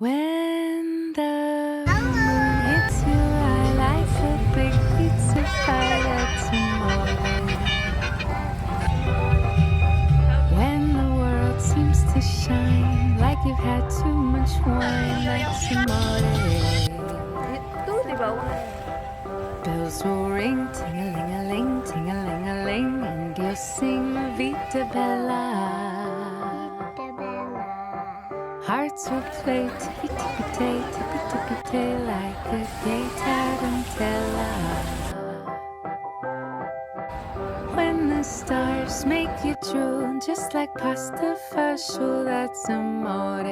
When the moon hits your eye like a big pizza pie, that's amore. When the world seems to shine like you've had too much wine, that's amore. Itu di bawah. Bells will ring, ting-a-ling-a-ling, ting-a-ling-a-ling, and you'll sing Vita Bella. Hearts will play tippy-tippy-tay, tippy-tippy-tay, like a gay tarantella. When the stars make you drool, just like pasta fagioli, that's amore.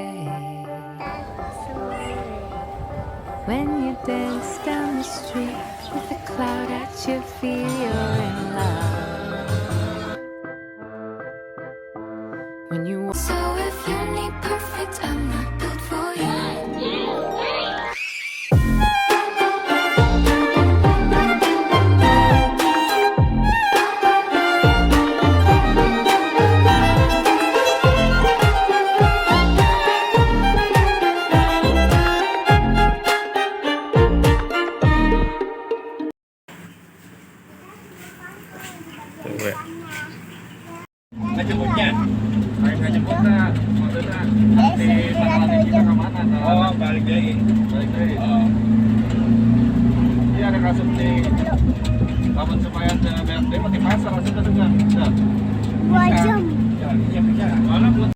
When you dance down the street with a cloud at your feet, you're in love. When you so if you need perfect, I'm not built for you. Ngejemputnya? Ngejemputnya maksudnya nanti tanggal kita kemana? Oh, balik lagi. Balik lagi. Oh. Iya ada kasus di Taman Sempayan dan BRT di pasar sudah juga. Bisa. 2 jam. Ya, bisa. Mana buat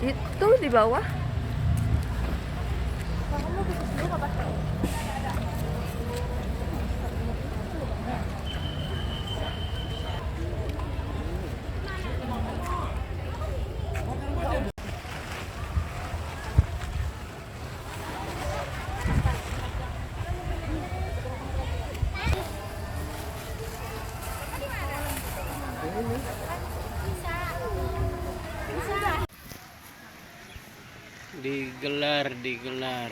Itu di bawah. digelar.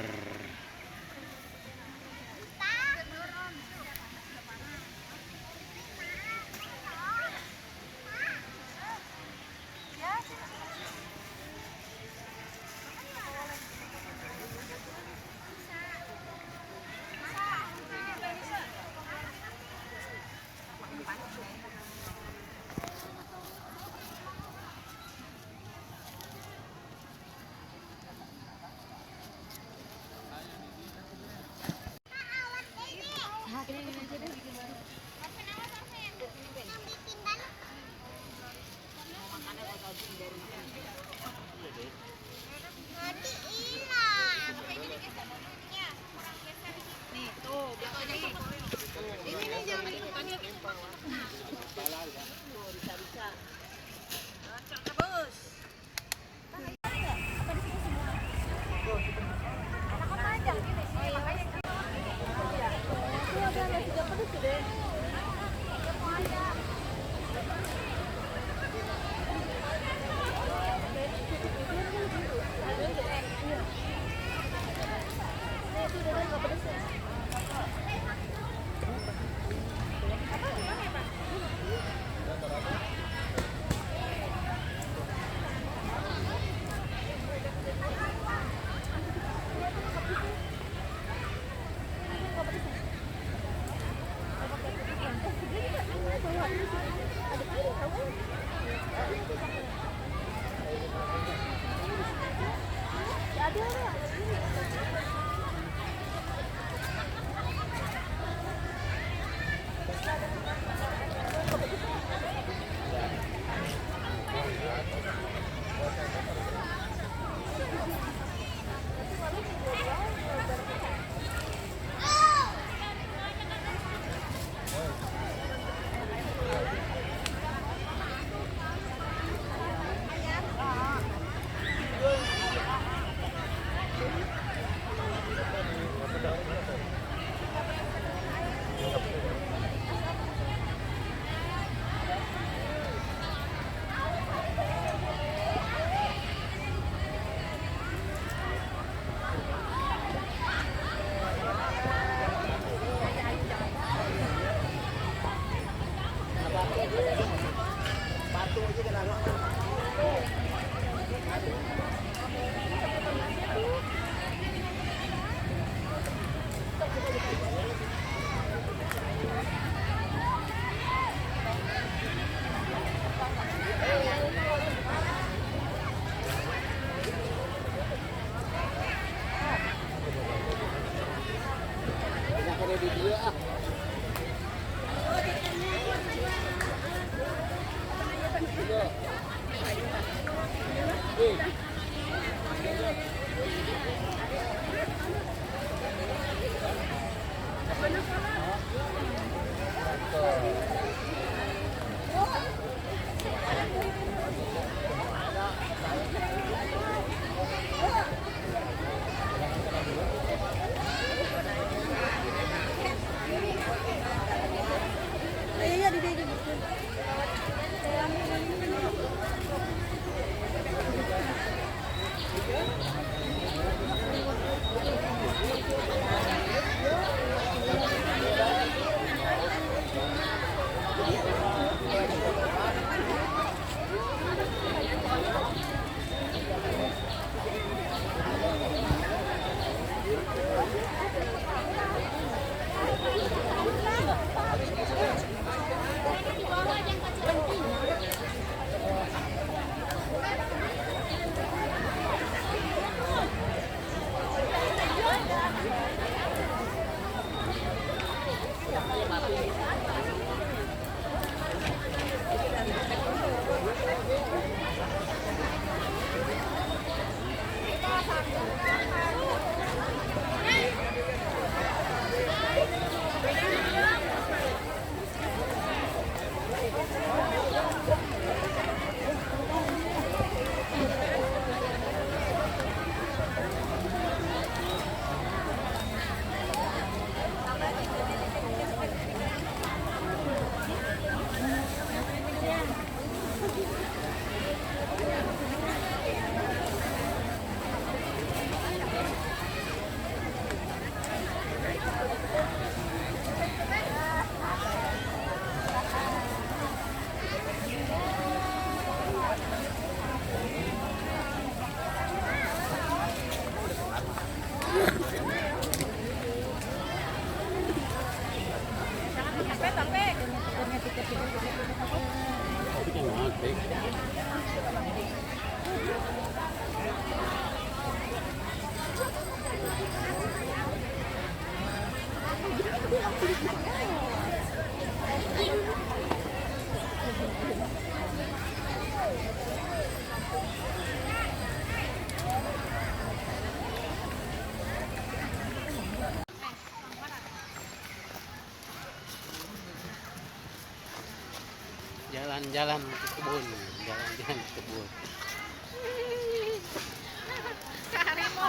Jalan-jalan ke kebun, jalan-jalan ke kebun.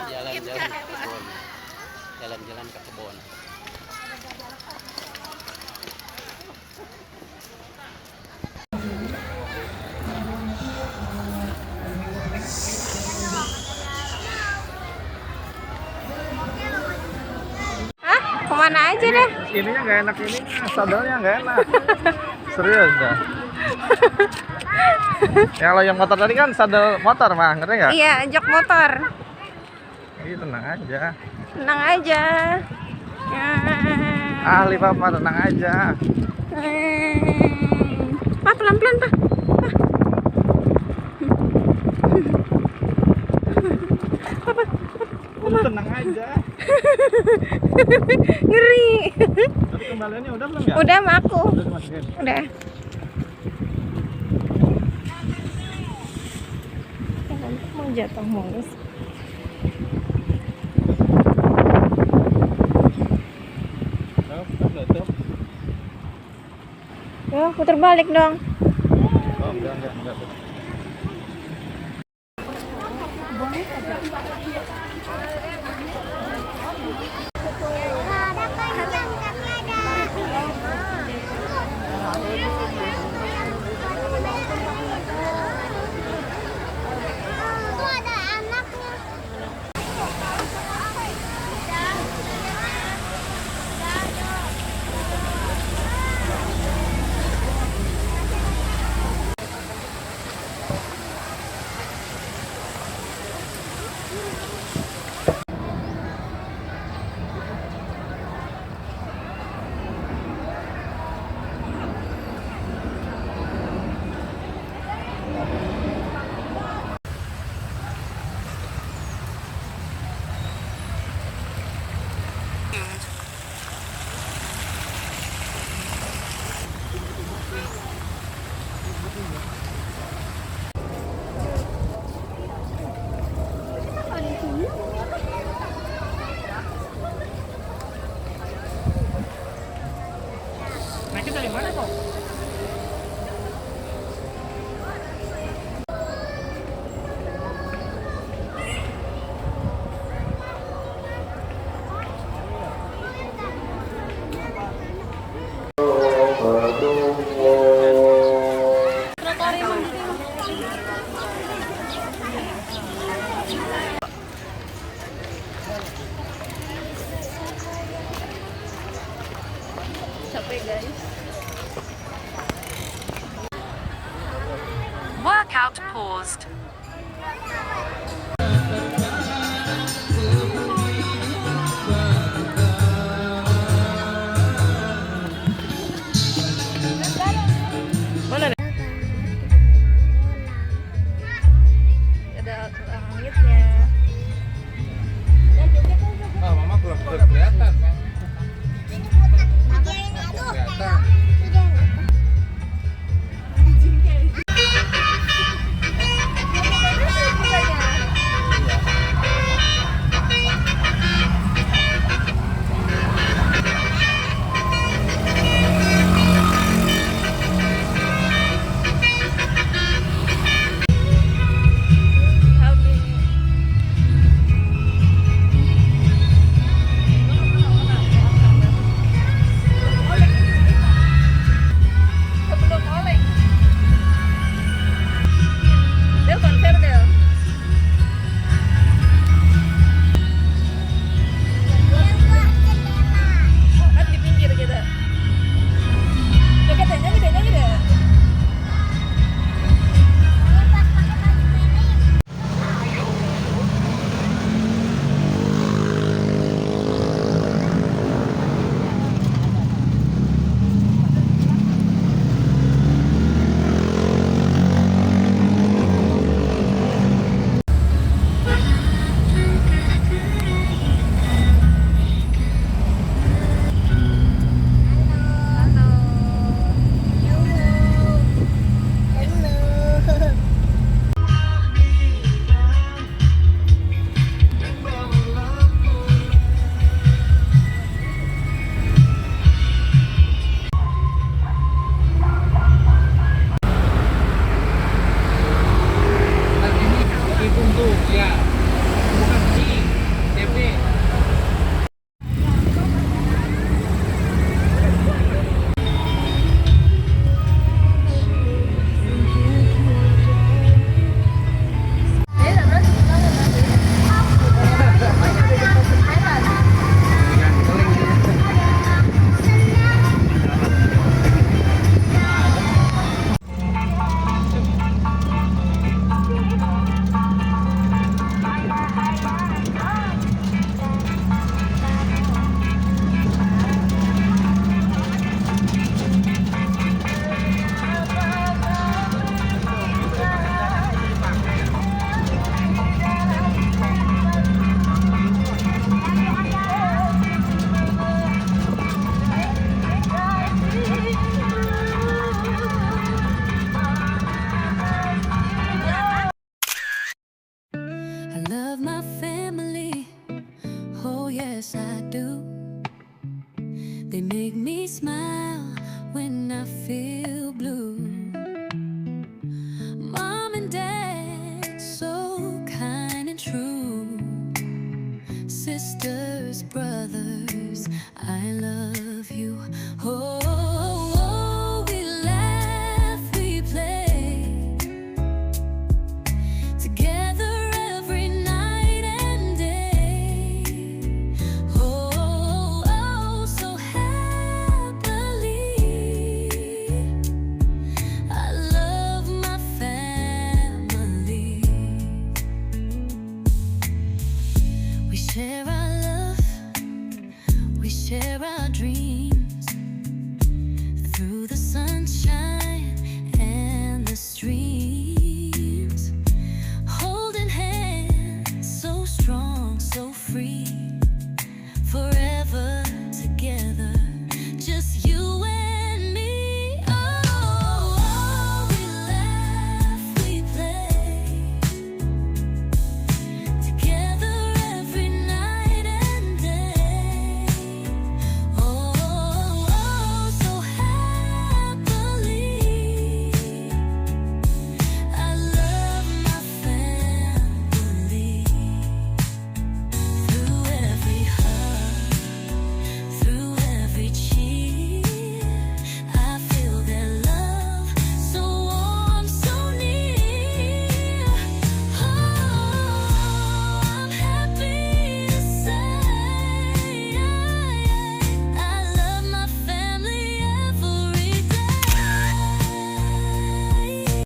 Jalan-jalan ke kebun. Jalan-jalan ke kebun. Hah? Kemana aja deh? Ininya nggak enak, ini sadelnya nggak enak. Serius dah. Kalau yang motor tadi kan sadel motor mah, ngerti nggak? Iya, jok motor. Iya, tenang aja. Tenang aja. Ahli papa, tenang aja. Pak, pelan-pelan, Pak. Udah tenang aja. Ngeri. Tapi kembaliannya udah belum ya? Udah sama aku. Udah dimasukin. Udah. Mau jatuh mulus. Yo, putar balik dong. Oh, enggak. Route paused.